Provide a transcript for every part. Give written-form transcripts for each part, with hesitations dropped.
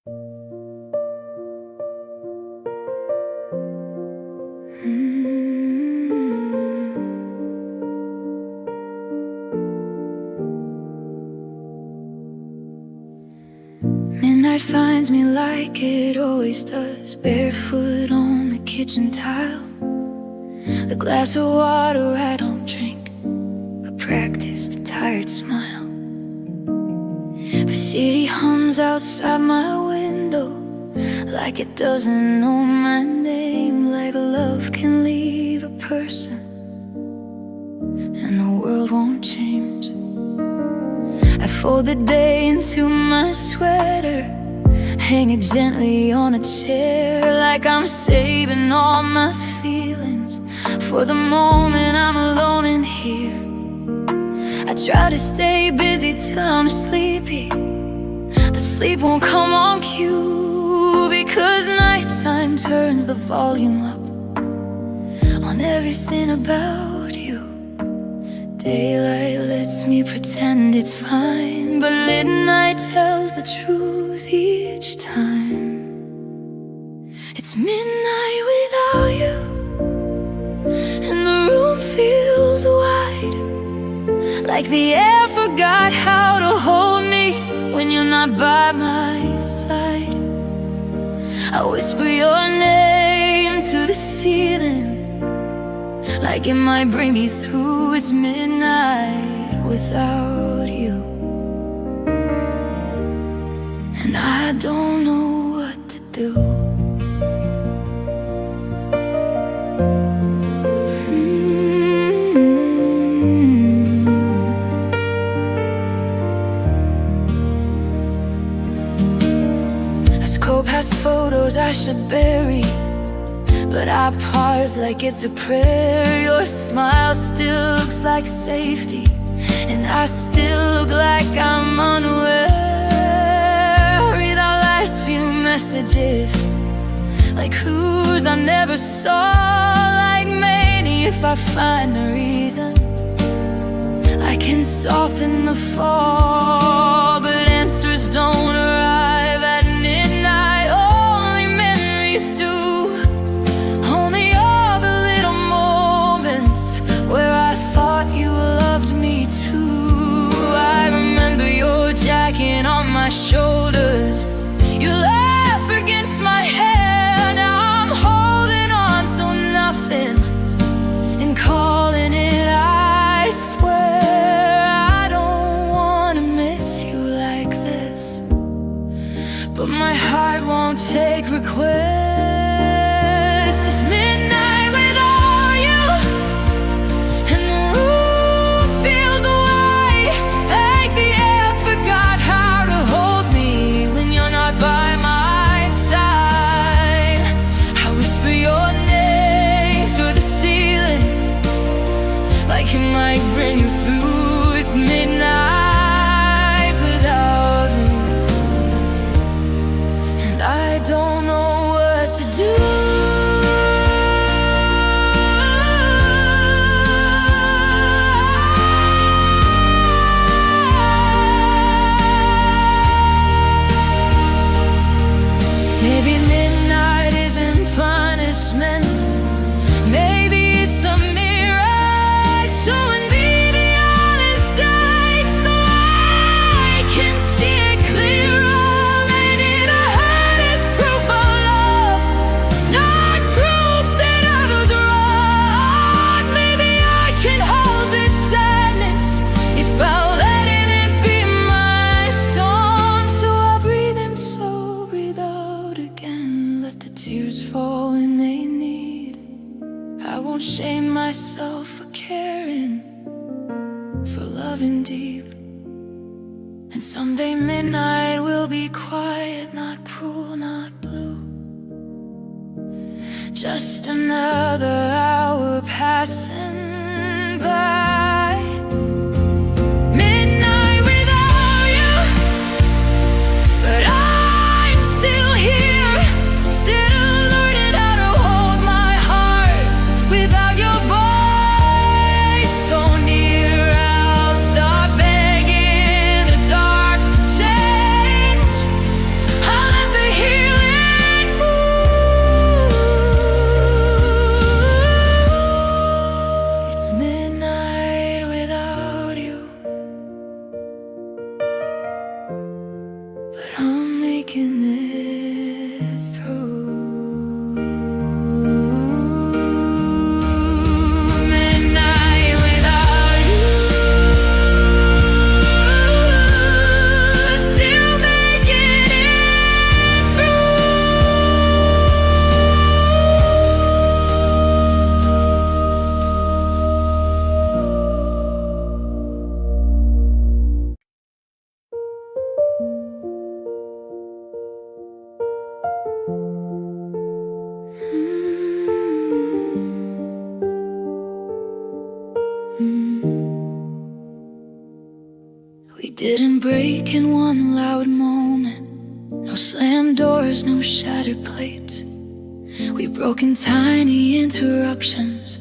Midnight finds me like it always does, barefoot on the kitchen tile. A glass of water I don't drink, a practiced tired smile. The city hums outside my window like it doesn't know my name. Like love can leave a person and the world won't change. I fold the day into my sweater, hang it gently on a chair, like I'm saving all my feelings for the moment I'm alone in here. I try to stay busy till I'm sleepy, but sleep won't come on cue, because nighttime turns the volume up on everything about you. Daylight lets me pretend it's fine, but midnight tells the truth each time. It's midnight without you, and the room feels wide, like the air forgot how to hold me when you're not by my side. I whisper your name to the ceiling, like it might bring me through. It's midnight without you, and I don't know what to do. I scroll past photos I should bury, but I pause like it's a prayer. Your smile still looks like safety, and I still look like I'm unaware. Read our last few messages like clues I never saw. Like maybe if I find a reason, I can soften the fall, but answers don't arrive at midnight. Only memories do. Where I thought you loved me too. I remember your jacket on my shoulders, your laugh against my hair. Now I'm holding on to nothing and calling it. I swear I don't wanna miss you like this, but my heart won't take requests. It's midnight without you, and the room feels wide, like the air forgot how to hold me when you're not by my side. I whisper your name to the ceiling, like it might bring you through. It's midnight without you, and I don't know what to do. Maybe midnight isn't punishment, maybe it's a mirage, showing me the honest light so I can see it clearer. Maybe the hurt is proof of love, not proof that I was wrong. Maybe I can hold this sadness if I'll let it be my song. So I'll breathe in, so breathe out again. Let the tears fall when they need. I won't shame myself for caring, for loving deep. And someday midnight will be quiet, not cruel, not blue. Just another hour passing by. Midnight without you, but I'm still here, still learning how to hold my heart without your voice so near. I'll stop begging the dark to change. I'll let making it through. Midnight without you, still making it through. We didn't break in one loud moment. No slammed doors, no shattered plates. We broke in tiny interruptions,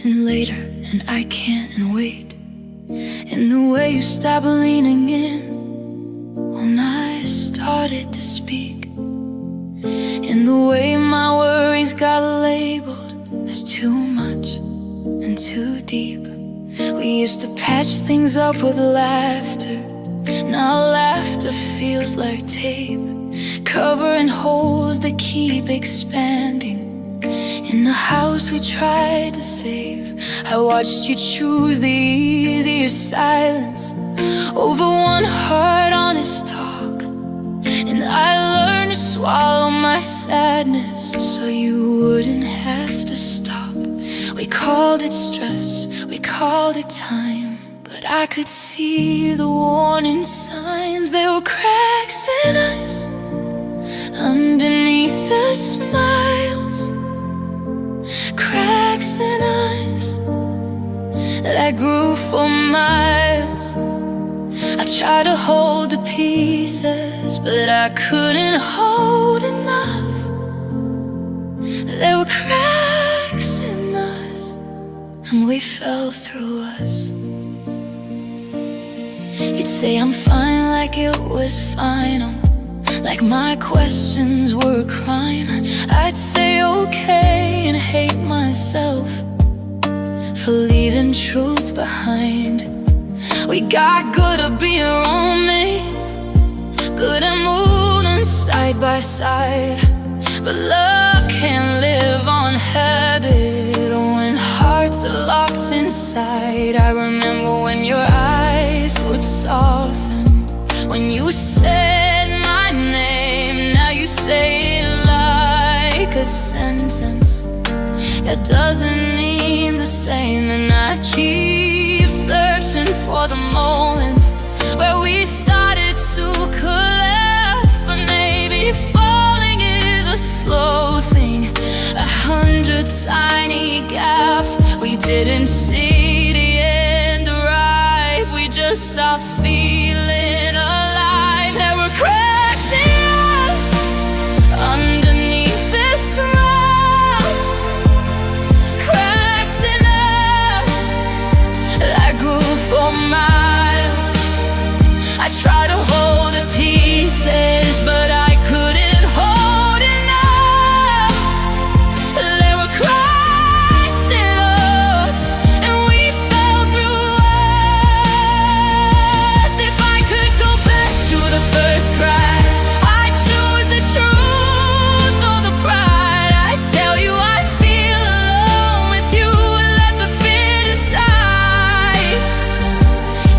and later, and I can't and wait. In the way you stopped leaning in when I started to speak. In the way my worries got labeled as too much and too deep. We used to patch things up with laughter. Now laughter feels like tape, covering holes that keep expanding. In the house we tried to save, I watched you choose the easier silence over one hard honest talk. And I learned to swallow my sadness so you wouldn't have to stop. We called it stress, we called it time, but I could see the warning signs. There were cracks in us underneath the smiles, cracks in us that grew for miles. I tried to hold the pieces, but I couldn't hold enough. There were cracks in us, and we fell through us. You'd say I'm fine like it was final, like my questions were a crime. I'd say okay and hate myself for leaving truth behind. We got good at being roommates, good at moving side by side, but love can't live on habit when hearts are locked inside. I remember when your eyes would soften when you said my name. Now you say it like a sentence that doesn't mean the same. And I keep searching for the moments where we started to collapse, but maybe falling is a slow thing. 100 tiny gaps, we didn't see the end arrive. We just stopped feeling alive. There were cracks in us underneath the smiles, cracks in us that grew for miles. I tried to hold the pieces, but I couldn't hold enough. There were cracks in us, and we fell through us. If I could go back to the first crack, I'd choose the truth or the pride. I'd tell you I feel alone with you and let the fear decide.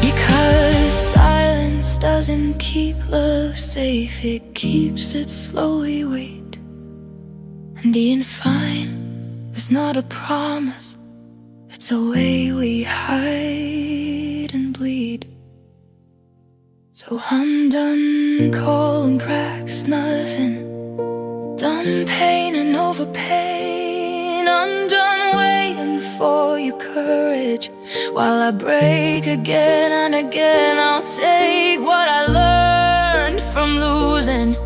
Because silence doesn't keep love safe, it keeps it slowly wait. And being fine is not a promise, it's a way we hide and bleed. So I'm done calling cracks nothing, done painting over pain. I'm done waiting for your courage while I break again and again. I'll take what I learned from losing,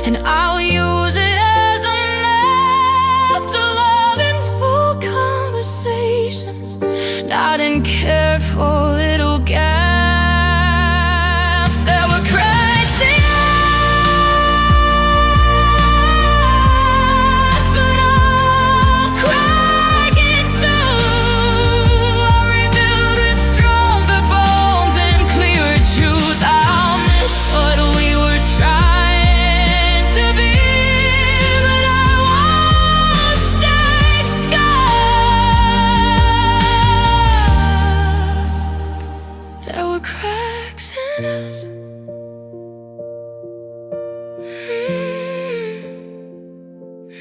and I'll use it as a map to love in full conversations, not in careful little gaps. There were cracks in us, but I'll crack into. I'll rebuild with stronger bones and clearer truth. I'll miss what we were trying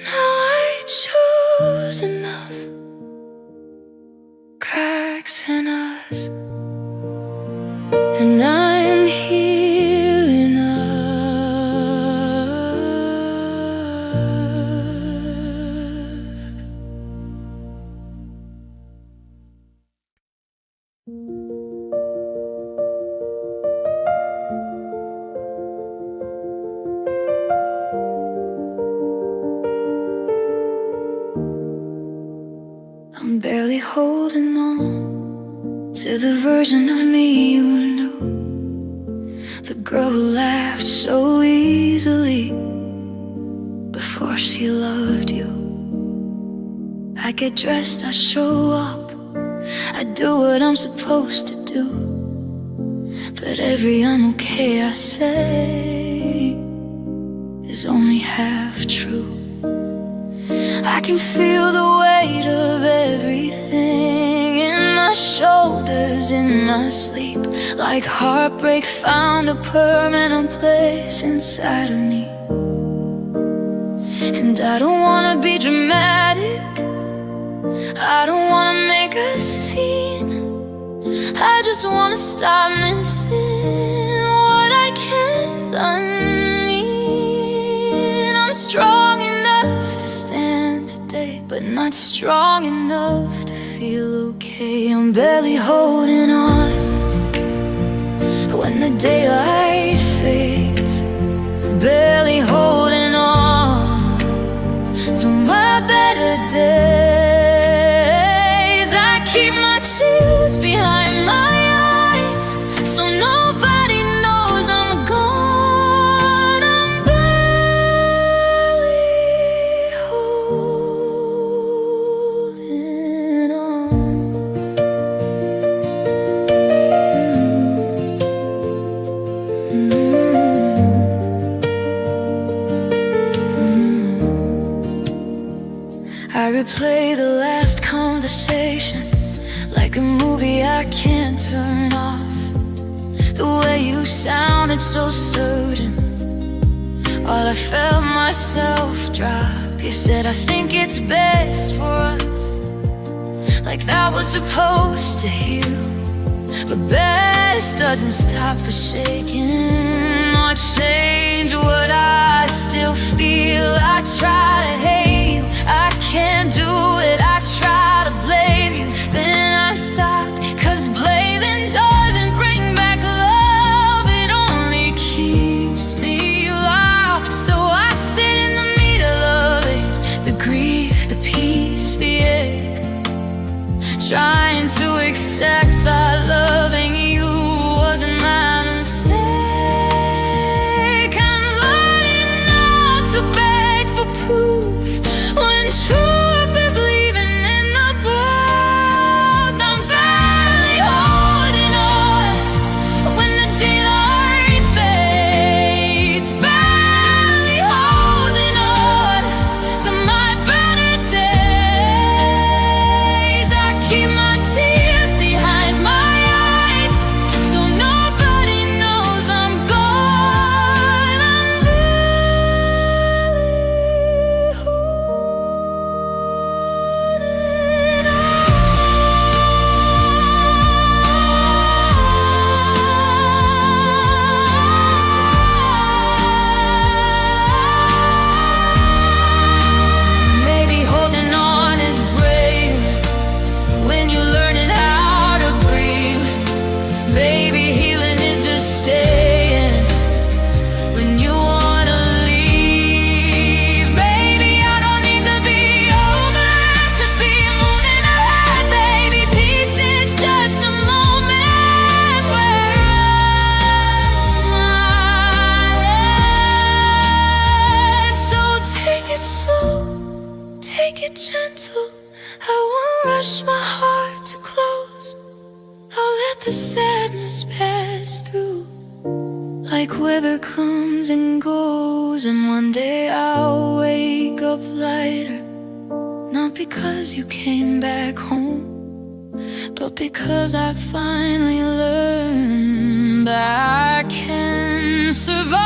Now I choose enough cracks in us, and I'm healing up. I'm barely holding on to the version of me you knew, the girl who laughed so easily before she loved you. I get dressed, I show up, I do what I'm supposed to do, but every I'm okay I say is only half true. I can feel the weight of everything in my shoulders, in my sleep, like heartbreak found a permanent place inside of me. And I don't wanna be dramatic, I don't wanna make a scene, I just wanna stop missing what I can't unmean. I'm strong enough to stand today, but not strong enough to feel okay. I'm barely holding on when the daylight fades, barely holding on to my better days. I keep my tears behind my eyes so nobody knows I'm gone. I'm barely holding on. I replay the last conversation like a movie I can't turn off. The way you sounded so certain while I felt myself drop. You said, I think it's best for us, like that was supposed to heal. But best doesn't stop the shaking or change what I still feel. I try to hate you, I can't do it. I try to blame you, then I stopped, 'cause blaming doesn't bring back love, it only keeps me locked. So I sit in the middle of it, the grief, the peace, the ache, trying to accept that loving you wasn't my mistake. I'm learning not to beg for proof when truth is leaving in the boat. I'm barely holding on when the daylight fades, barely holding on to my better days. I keep my tears behind my eyes so nobody knows I'm gone. I'm barely holding on. Maybe holding on is brave when you're learning how to breathe. Maybe healing is just staying when you wanna leave. Maybe I don't need to be over to be moving ahead. Maybe peace is just a moment where I rest my head. So take it slow, take it gentle, I won't rush my heart to close. I'll let the sadness pass through like weather comes and goes. And one day I'll wake up lighter, not because you came back home, but because I finally learned that I can survive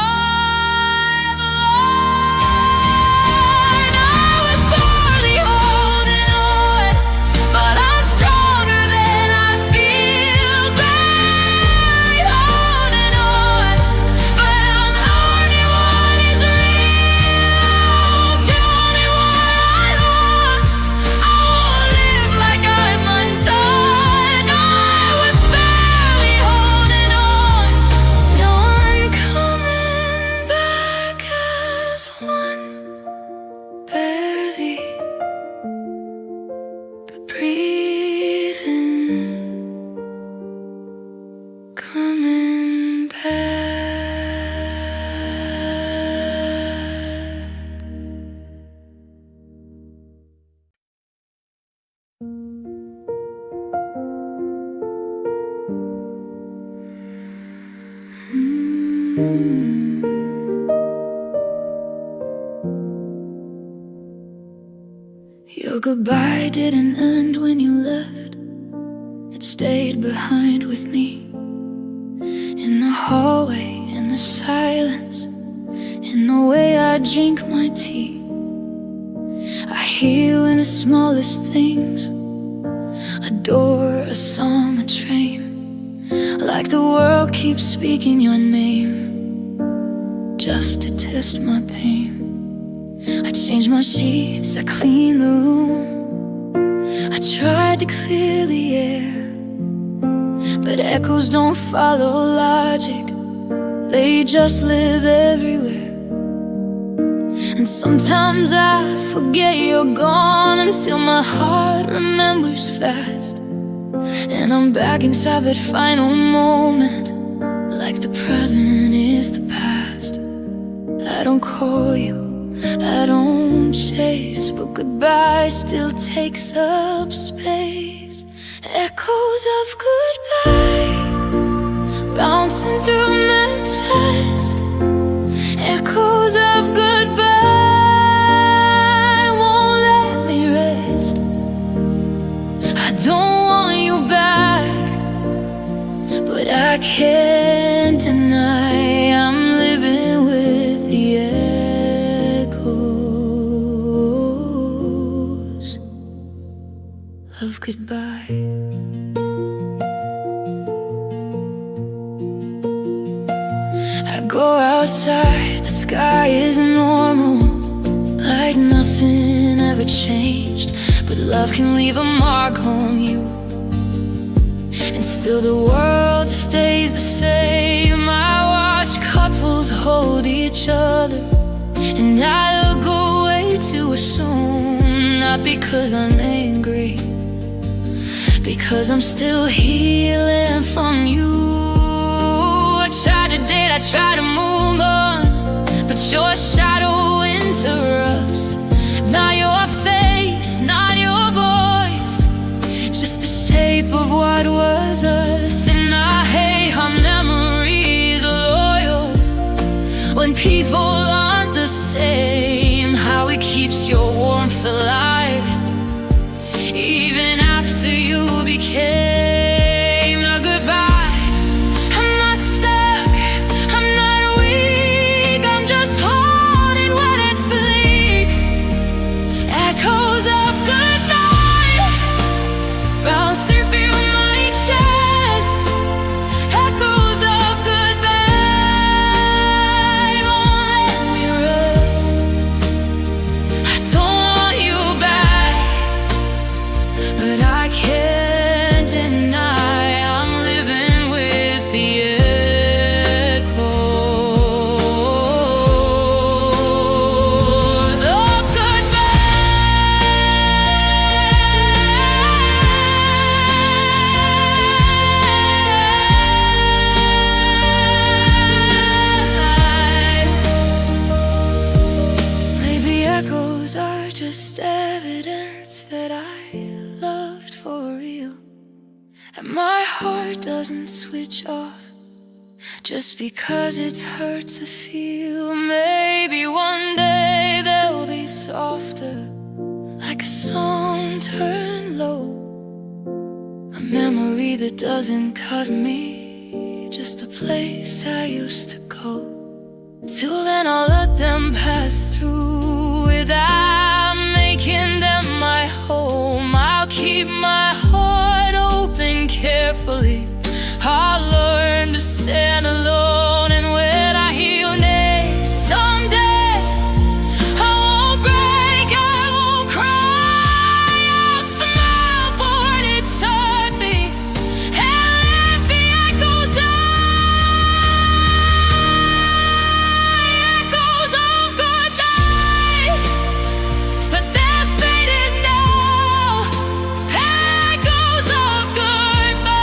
Your goodbye didn't end when you left. It stayed behind with me. In the hallway, in the silence, in the way I drink my tea. I hear you in the smallest things, a door, a song, a train. Like the world keeps speaking your name, just to test my pain. I change my sheets, I clean the room, I tried to clear the air, but echoes don't follow logic, they just live everywhere. And sometimes I forget you're gone until my heart remembers fast, and I'm back inside that final moment, like the present is the past. I don't call you, I don't chase, but goodbye still takes up space. Echoes of goodbye bouncing through my chest. Echoes of goodbye won't let me rest. I don't want you back, but I can't deny I'm living with the echoes of goodbye. I go outside, the sky is normal, like nothing ever changed. But love can leave a mark on you, and still the world stays the same. I watch couples hold each other, and I look away to assume, not because I'm angry, because I'm still healing from you. I try to date, I try to move on, but your shadow interrupts. Not your face, not your voice, just the shape of what was us. And I hate how memories are loyal when people aren't the same. How it keeps your warmth alive even after you became a goodbye. I'm not stuck, I'm not weak, I'm just holding when it's bleak. Echoes of goodbye bouncing through my chest. Echoes of goodbye won't let me rest. I don't want you back, but I can't deny I'm living with the echoes of goodbye. Maybe echoes are just evidence that I loved for real, and my heart doesn't switch off just because it's hurt to feel. Maybe one day they'll be softer, like a song turned low, a memory that doesn't cut me, just a place I used to go. Till then I'll let them pass through without making them my home. I'll keep my heart open carefully, I'll learn to stand alone. And when I hear your name someday, I won't break, I won't cry, I'll smile for what it taught me, and let the echo die. Echoes of goodbye, but they're faded now. Echoes of goodbye,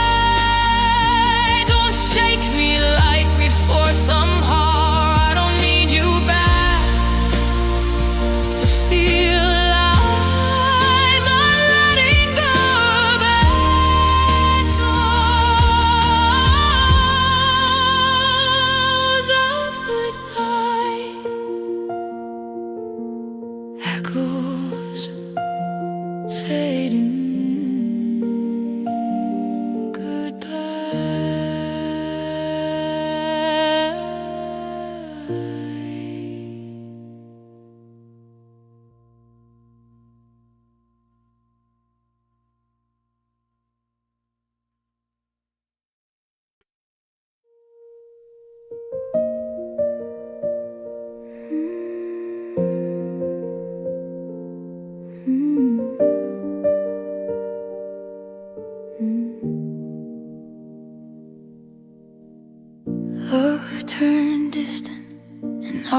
don't shake me like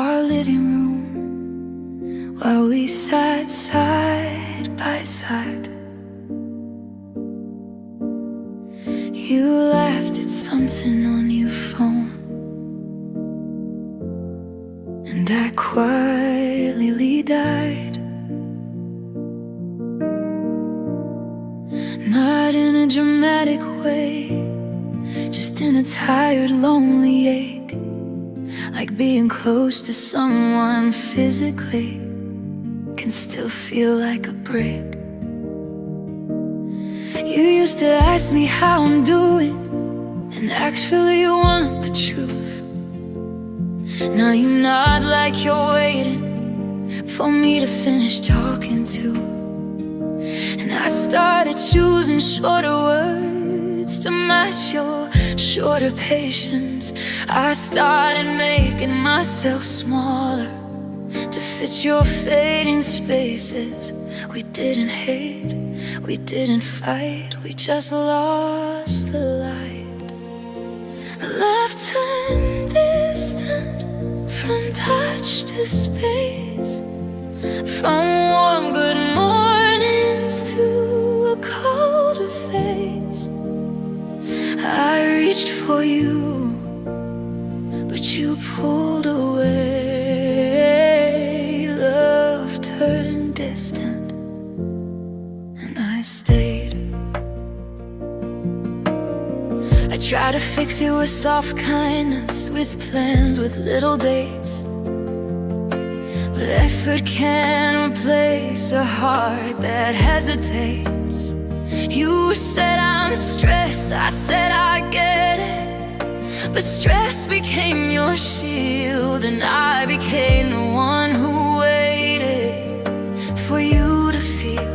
our living room while we sat side by side. You laughed at something on your phone, and I quietly died. Not in a dramatic way, just in a tired, lonely ache, like being close to someone physically can still feel like a break. You used to ask me how I'm doing, and actually you want the truth. Now you nod like you're waiting for me to finish talking too. And I started choosing shorter words to match your shorter patience. I started making myself smaller to fit your fading spaces. We didn't hate, we didn't fight, we just lost the light. Love turned distant, from touch to space, from warm good mornings to a colder face. I reached for you, but you pulled away. Love turned distant, and I stayed. I tried to fix it with soft kindness, with plans, with little dates, but effort can't replace a heart that hesitates. You said I'm stressed, I said I get it, but stress became your shield, and I became the one who waited for you to feel.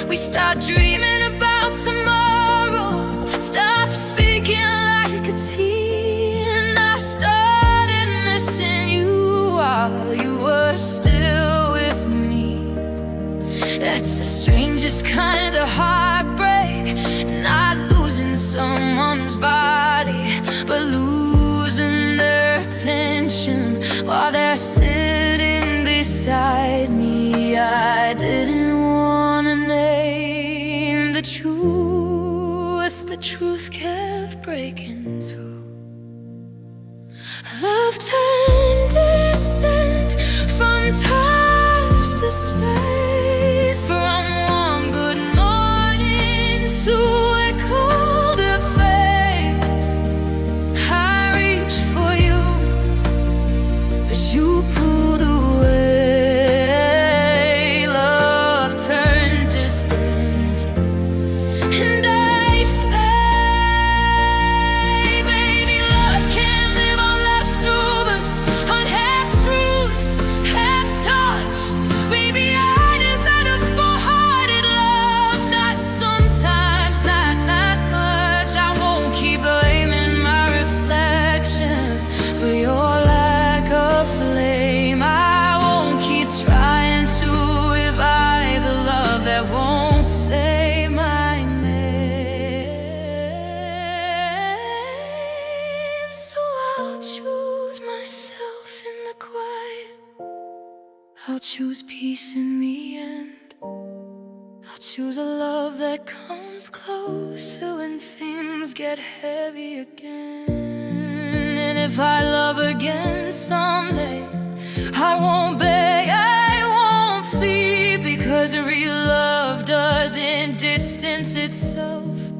We stopped dreaming about tomorrow, stopped speaking like a teen, and I started missing you while you were still with me. That's the strangest kind of heartbreak, not losing someone's body, but losing their attention while they're sitting beside me. I didn't want to name the truth kept breaking through. Love turned distant, from touch to space, from warm good morning to a colder face. I reached for you, but you pulled away. Love turned distant, and I stayed. Baby, love can't live on leftovers, on half-truths, half-touch. Baby, I deserve a full-hearted love, not sometimes, not that much. I won't keep blaming my reflection for your lack of flame. I won't keep trying to revive the love that won't say my name. So I'll choose myself in the quiet, I'll choose peace in the end. I'll choose a love that comes closer when things get heavy again. And if I love again someday, I won't beg, I won't plead, because real love doesn't distance itself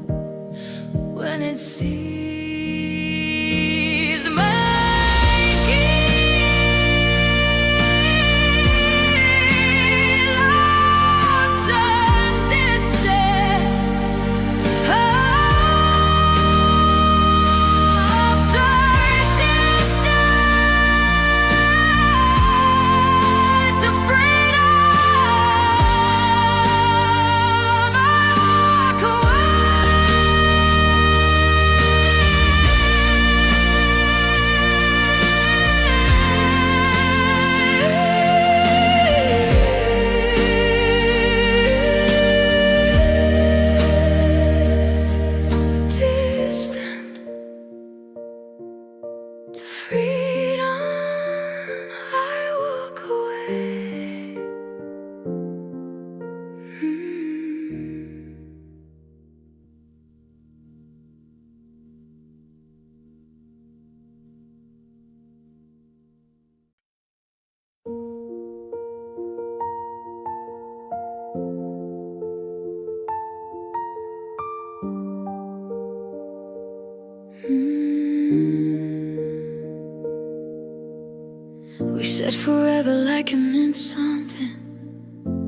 when it sees love turn distant. Love turn distant to freedom. I walk away. We said forever like it meant something,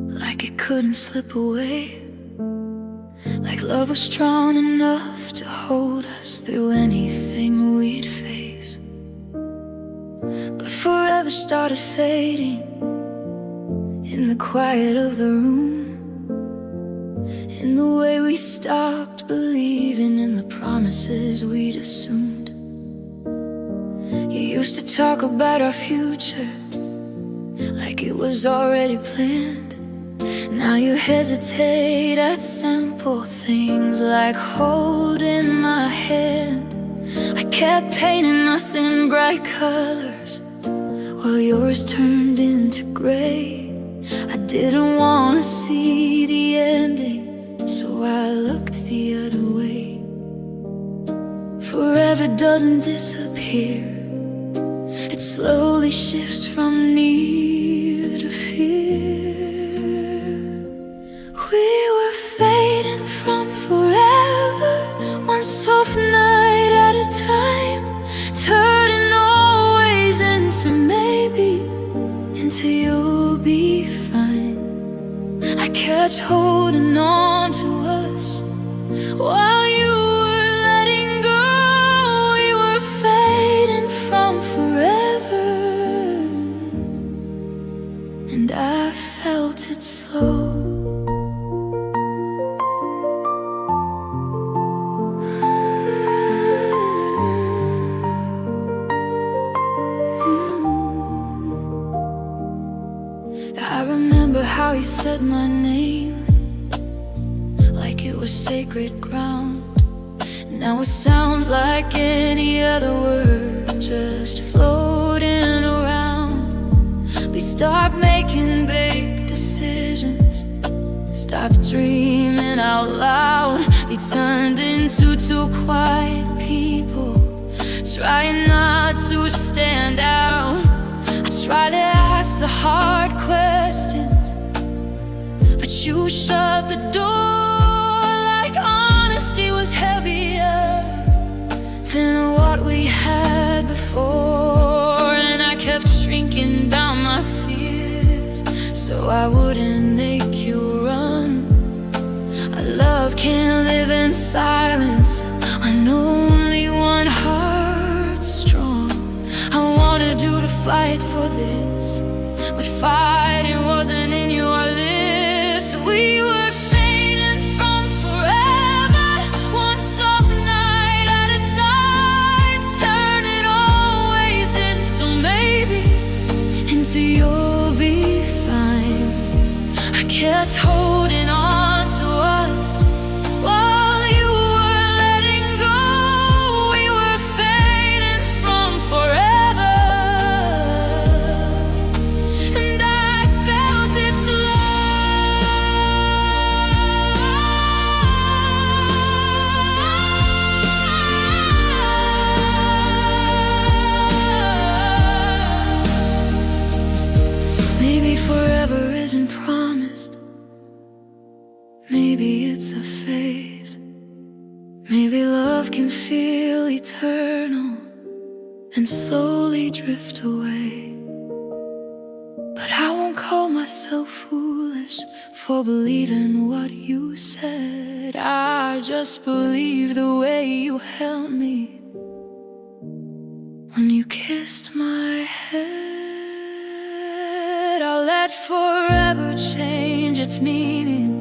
like it couldn't slip away, like love was strong enough to hold us through anything we'd face. But forever started fading in the quiet of the room, in the way we stopped believing in the promises we'd assumed. You used to talk about our future like it was already planned. Now you hesitate at simple things like holding my hand. I kept painting us in bright colors while yours turned into gray. I didn't want to see the ending, so I looked the other way. Forever doesn't disappear, it slowly shifts from near to fear. We were fading from forever, one soft night at a time, turning always into maybe, into you'll be fine. I kept holding on to us while you were letting go. We were fading from forever, and I felt it slow. I remember how he said my name like it was sacred ground. Now it sounds like any other word, just floating around. We stopped making big decisions, stopped dreaming out loud. We turned into two quiet people, trying not to stand out. I tried to ask the hard questions, but you shut the door like honesty was heavier than what we had before. And I kept shrinking down my fears so I wouldn't make you run. A love can't live in silence when only one heart's strong. I wanted you to fight for this, but fighting wasn't in your list. We were fading from forever, one soft night at a time, turning always into maybe, into you'll be fine. I kept holding on to us while you were letting go. We were fading from forever, and I felt it slow. Maybe forever isn't promised, maybe it's a phase. Maybe love can feel eternal and slowly drift away. But I won't call myself foolish for believing what you said. I just believe the way you held me when you kissed my head. I'll let forever change its meaning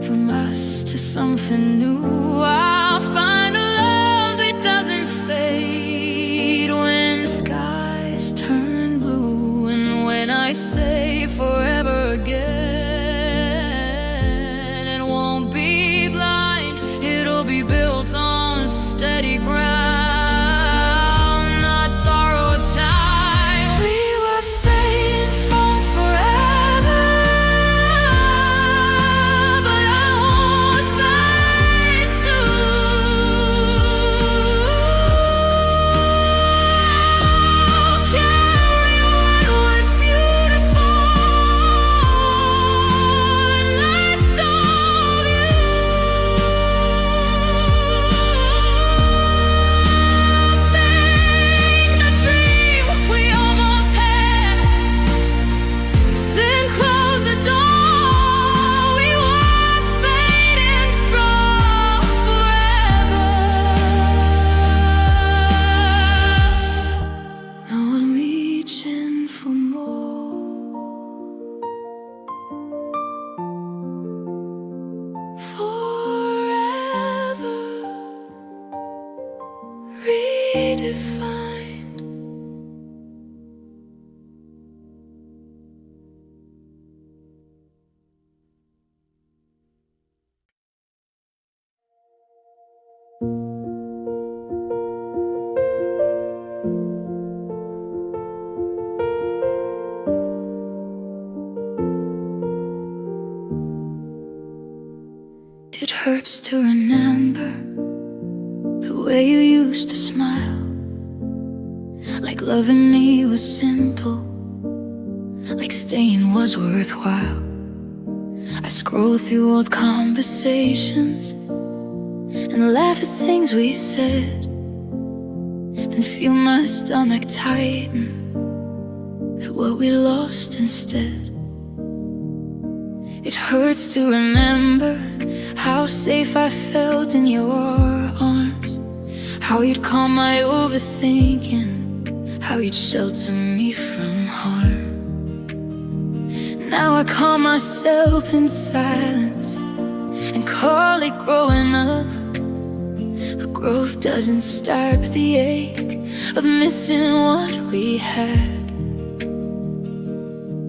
from us to something new. I'll find a love that doesn't fade when skies turn blue. And when I say forever again, it won't be blind, it'll be built on steady ground, not borrowed time. We were fading from forever, but I won't fade too. Carry what was beautiful defined. It hurts to remember the way you used to smile, like loving me was simple, like staying was worthwhile. I scroll through old conversations and laugh at things we said, then feel my stomach tighten at what we lost instead. It hurts to remember how safe I felt in your arms, how you'd calm my overthinking, how you'd shelter me from harm. Now I calm myself in silence and call it growing up, but growth doesn't stop the ache of missing what we had.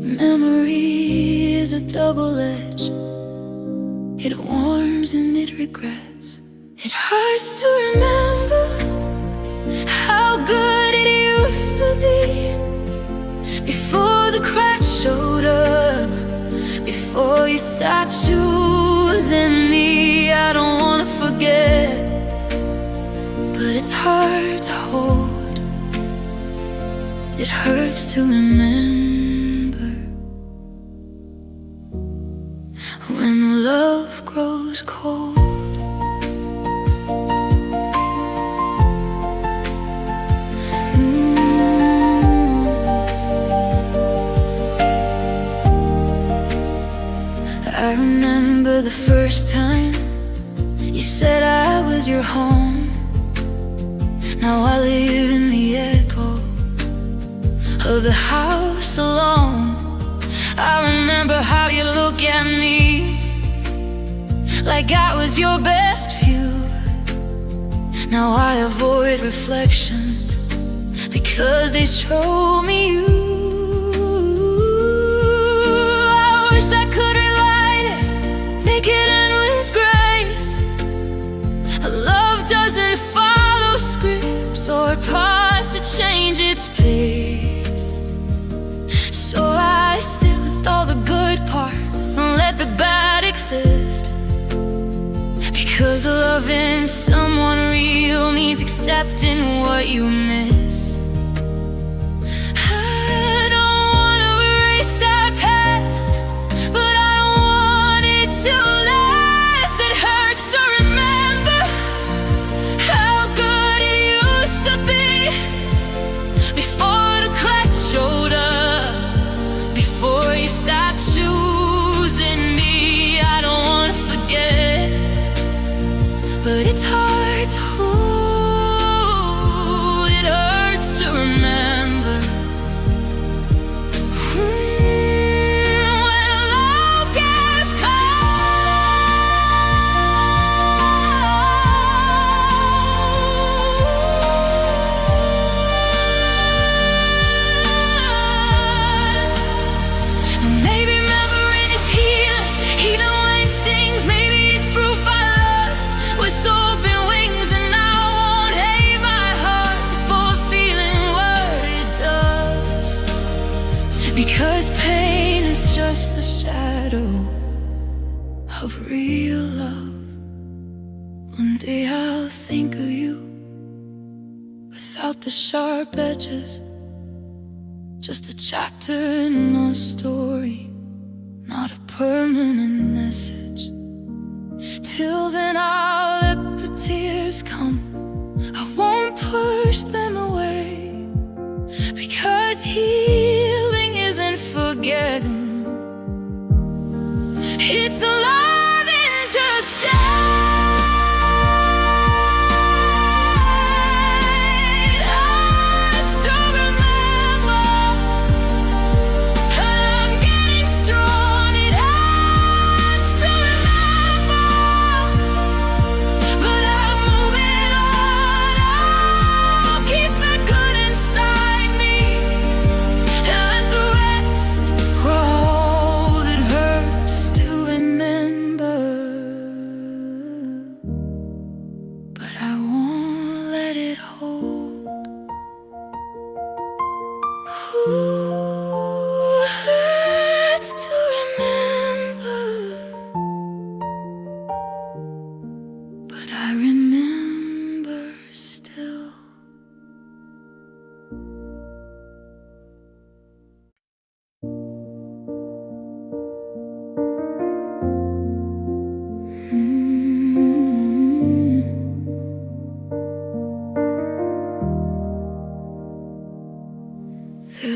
Memory is a double-edged, it warms and it regrets. It hurts to remember how good it used to be, before the cracks showed up, before you stopped choosing me. I don't wanna forget, but it's hard to hold. It hurts to remember when love grows cold. I remember the first time you said I was your home. Now I live in the echo of the house alone. I remember how you look at me like I was your best view. Now I avoid reflections because they show me you. I wish I could relight it, make it end with grace. Love doesn't follow scripts or pause to change its pace. So I sit with all the good parts and let the bad exist, because loving someone real means accepting what you miss. I don't wanna erase our past, but I don't want it to last. It hurts to remember how good it used to be, before the cracks showed up, before you stopped choosing me. I don't wanna forget, but it's hard to hold. It hurts to remember when love gets cold. Maybe remembering is healing, healing when it stings. Maybe it's proof our loves with open wings, and I won't hate my heart for feeling what it does, because pain is just the shadow of real love. One day I'll think of you without the sharp edges, just a chapter in our story, not a permanent message. Till then I'll let the tears come, I won't push them away, because healing isn't forgetting, it's loving to stay. It's to remember, and I'm getting strong. It hurts to remember, but I'm moving on. I'll keep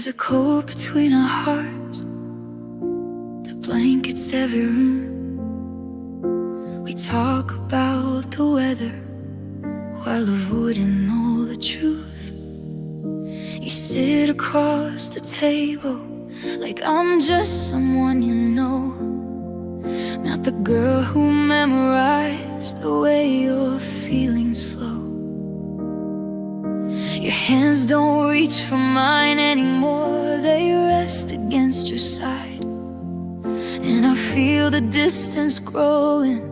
There's a cold between our hearts that blankets every room. We talk about the weather while avoiding all the truth. You sit across the table like I'm just someone you know, not the girl who memorized the way your feelings flow. Your hands don't reach for mine anymore, they rest against your side. And I feel the distance growing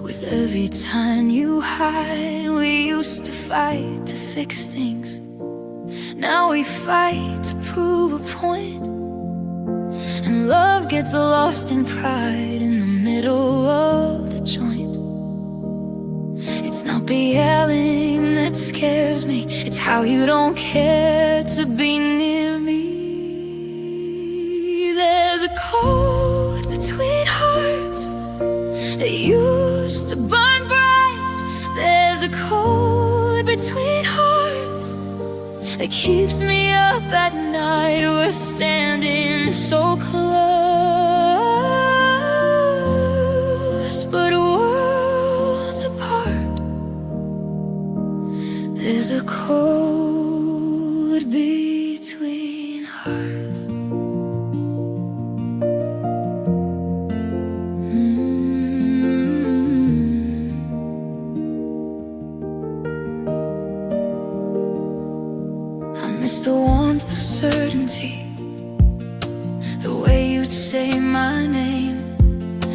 with every time you hide. We used to fight to fix things, now we fight to prove a point. And love gets lost in pride in the middle of the joint. It's not the yelling that scares me, it's how you don't care to be near me. There's a cold between hearts that used to burn bright. There's a cold between hearts that keeps me up at night. We're standing so close, but worlds apart. There's a cold between hearts. I miss the warmth of certainty, the way you'd say my name.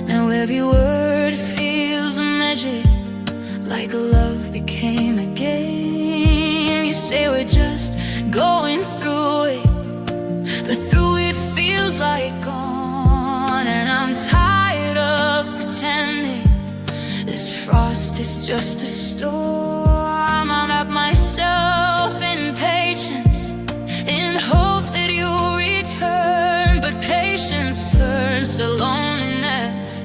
Now every word feels a measure, like love became a game. You say we're just going through it, but through it feels like gone. And I'm tired of pretending this frost is just a storm. I wrap myself in patience, in hope that you'll return. But patience turns to loneliness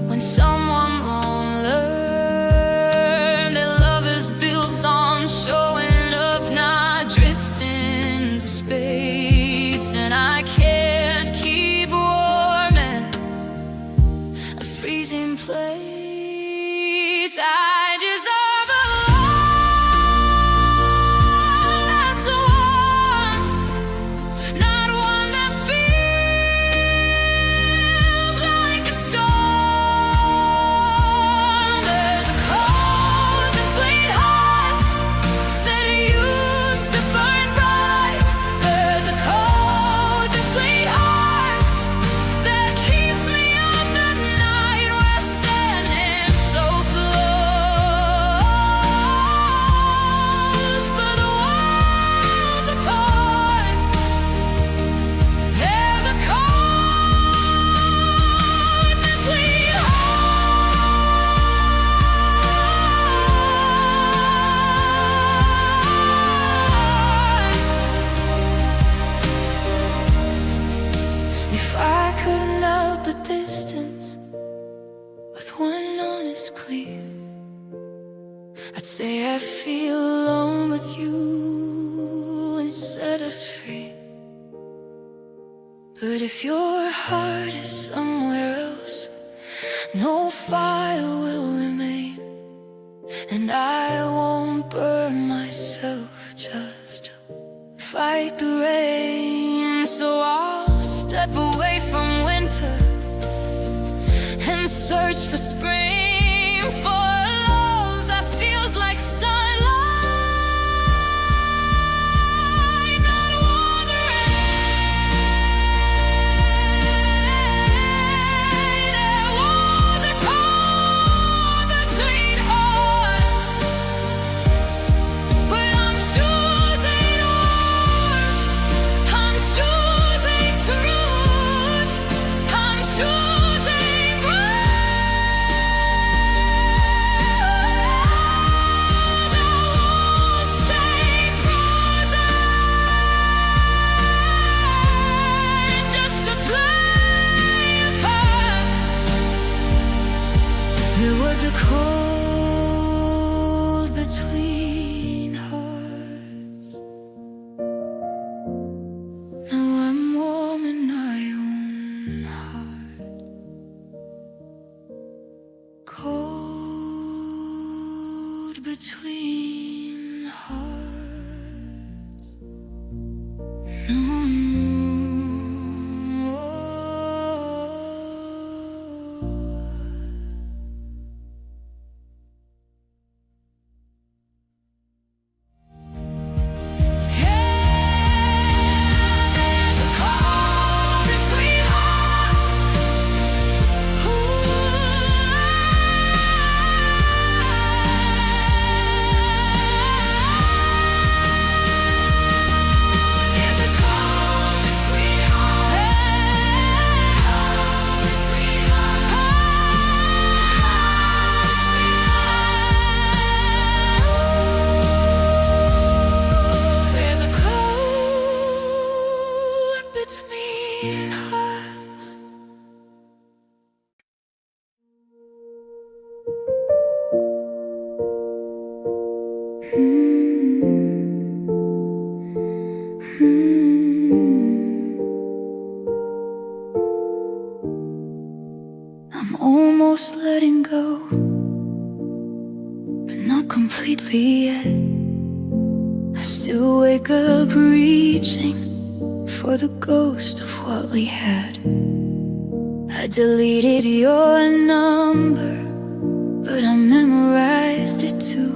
when someone won't learn that love is built on showing up, not drifting to space. And I can't keep warming a freezing place. I deserve a love that's warm, not one that feels like a storm. There's a cold between hearts that used to burn bright. There's a cold between hearts that keeps me up at night. We're standing so close, but the world's apart. There's a cold between hearts. If I could melt the distance with one honest clear, I'd say I feel alone with you and set us free. But if your heart is somewhere else, no fire will remain, and I won't burn myself just to fight the rain. So I'll step away from winter and search for spring, for a love that feels like sunlight, not one rain. There was a cold between hearts, but I'm choosing warmth, I'm choosing truth, I'm choosing breath. I won't stay frozen just to play a part. There was a cold between hearts. holds me in hearts. I'm almost letting go, but not completely yet. I still wake up reaching for the ghost of what we had. I deleted your number, but I memorized it too.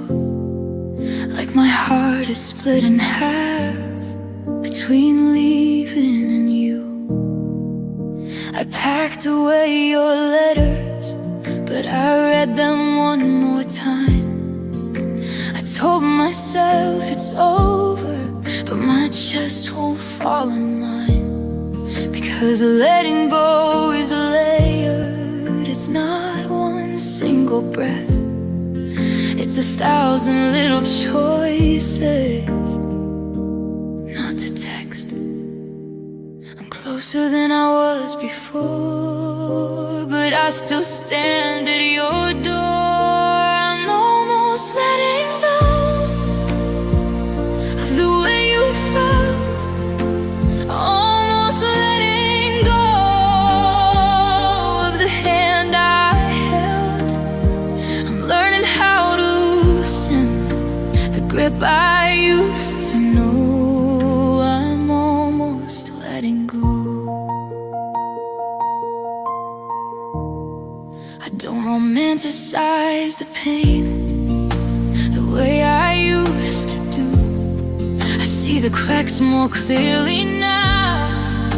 Like my heart is split in half between leaving and you. I packed away your letters, but I read them one more time. I told myself it's over, but my chest won't fall in mine. Because letting go is layered, it's not one single breath. It's 1,000 little choices not to text. I'm closer than I was before, but I still stand at your door. I'm almost letting go of the way you felt, almost letting go of the hand I held. I'm learning how to loosen the grip I used to know. I'm almost letting go. I don't romanticize the pain the way I used to do. I see the cracks more clearly now.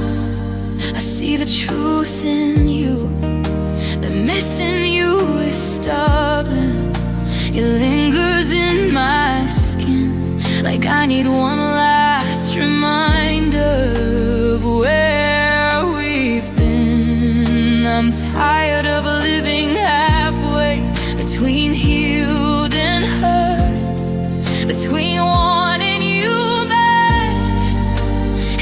I see the truth in you. The missing you is stubborn. It lingers in my skin, like I need one last reminder of where we've been. I'm tired of living halfway between healed and hurt, between wanting you back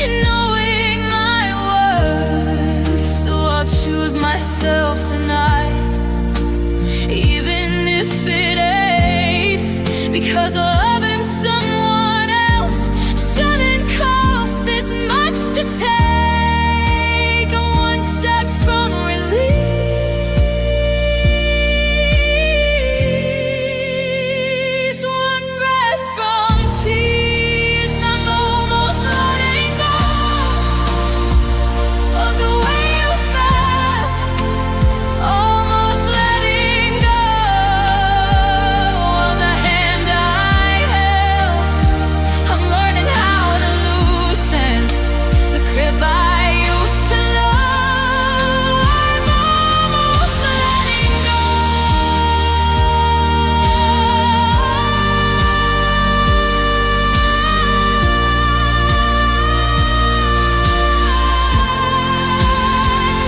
and knowing my worth. So I'll choose myself tonight, even if it aches, because loving someone else shouldn't cost this much to take. I'm one step from release, one breath from peace. I'm almost letting go of the way you felt, almost letting go of the hand I held. I'm learning how to loosen the grip I used to love. I'm almost letting go.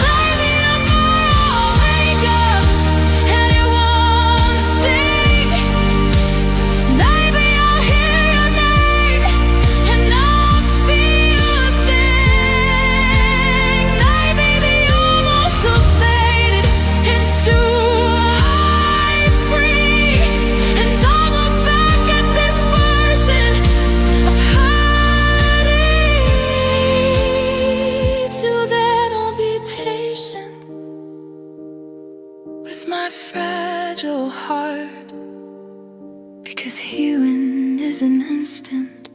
Maybe tomorrow I'll wake up and it won't sting. Maybe I'll hear your name and I'll feel a thing. Maybe the almost will fade into I'm free, and I'll look back at this version of hiding. Till then I'll be patient with my fragile heart, because healing is an instant,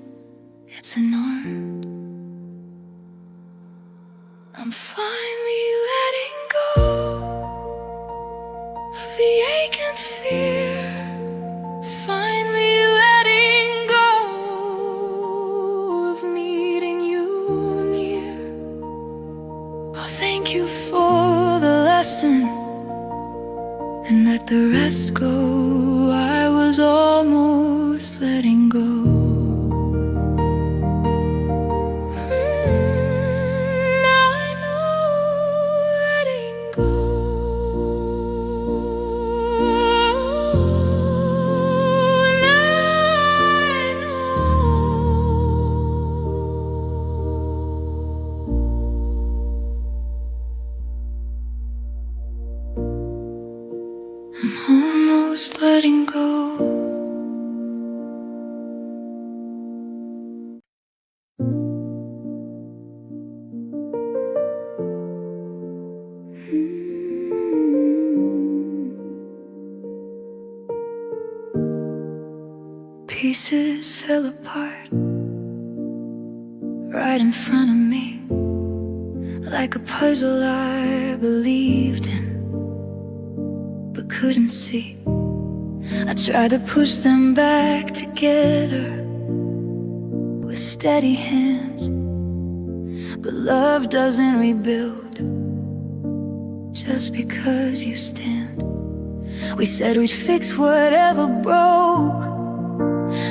it's an art. I'm finally letting go of the ache and fear, finally letting go of needing you near. Oh, thank you for the lesson, and let the rest go. I was almost letting go. I know letting go. I know. most letting go. Pieces fell apart right in front of me, like a puzzle I believed in but couldn't see. I tried to push them back together with steady hands, but love doesn't rebuild just because you stand. We said we'd fix whatever broke,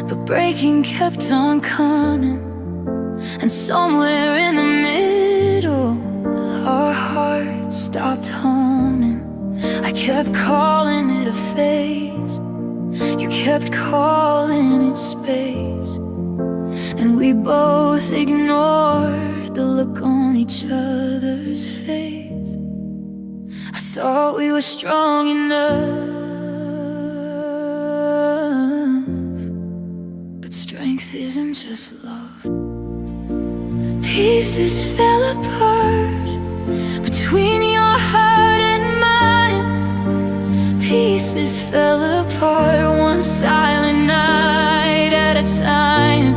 but breaking kept on coming. And somewhere in the middle, our hearts stopped honing. I kept calling it a phase, you kept calling it space, and we both ignored the look on each other's face. I thought we were strong enough, but strength isn't just love. Pieces fell apart between your heart and mine. Pieces fell apart one silent night at a time.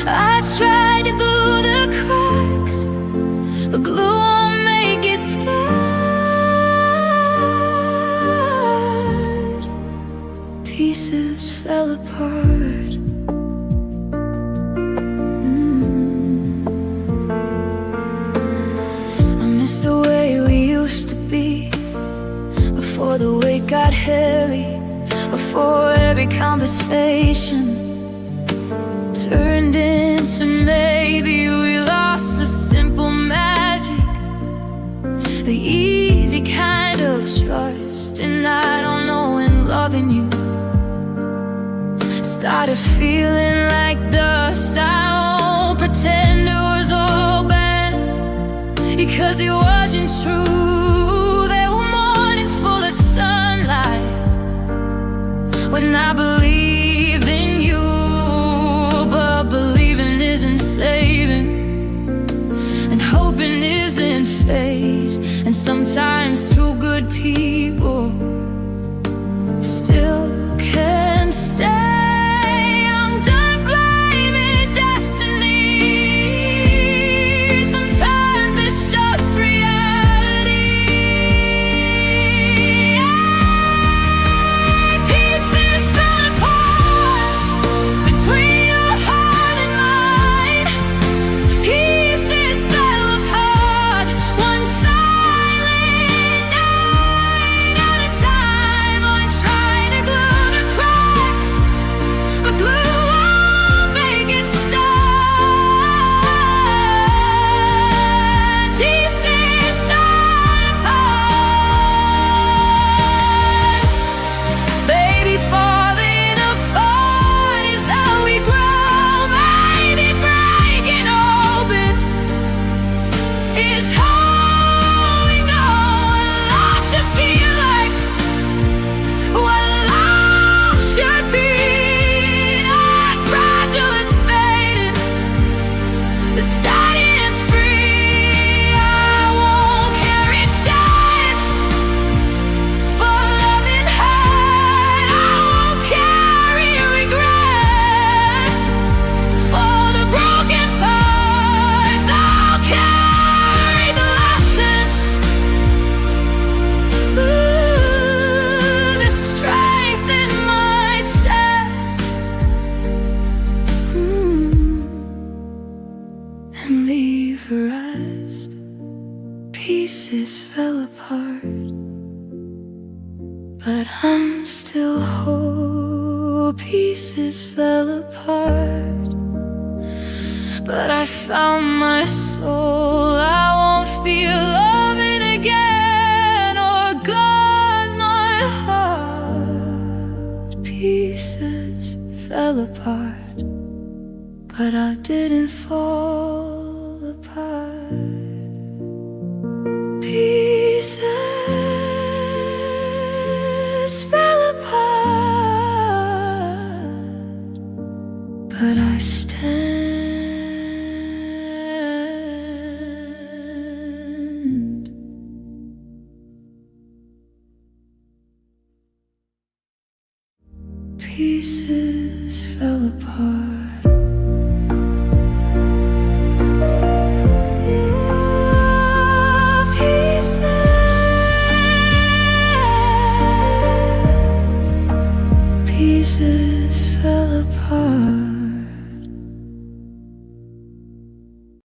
I tried to glue the cracks, but glue won't make it start. Pieces fell apart. It's the way we used to be, before the weight got heavy, before every conversation turned into maybe. We lost the simple magic, the easy kind of trust. And I don't know when loving you started feeling like dust. I won't pretend it was all bad, because it wasn't true. There were mornings full of sunlight when I believed in you, but believing isn't saving, and hoping isn't fate. And sometimes two good people still can't stay. I'm done blaming destiny. Sometimes it's just reality. Pieces fell apart between your heart and mine. Pieces fell apart one silent night at a time. I tried to glue the cracks, but glue won't make it start. Pieces fell apart. Baby, falling apart is how we grow. Maybe breaking open is how we know what love should feel like, what love should be. Not fragile and faded, but steady and free. I won't carry shame for loving hurt. I won't carry regret for the broken parts. I'll carry the lesson, the strength in my chest, and leave the rest. Pieces fell apart, but I'm still whole. Pieces fell apart, but I found my soul. I won't feel loving again or guard my heart. Pieces fell apart, but I didn't fall apart. Pieces fell apart. but I stand. Pieces fell apart.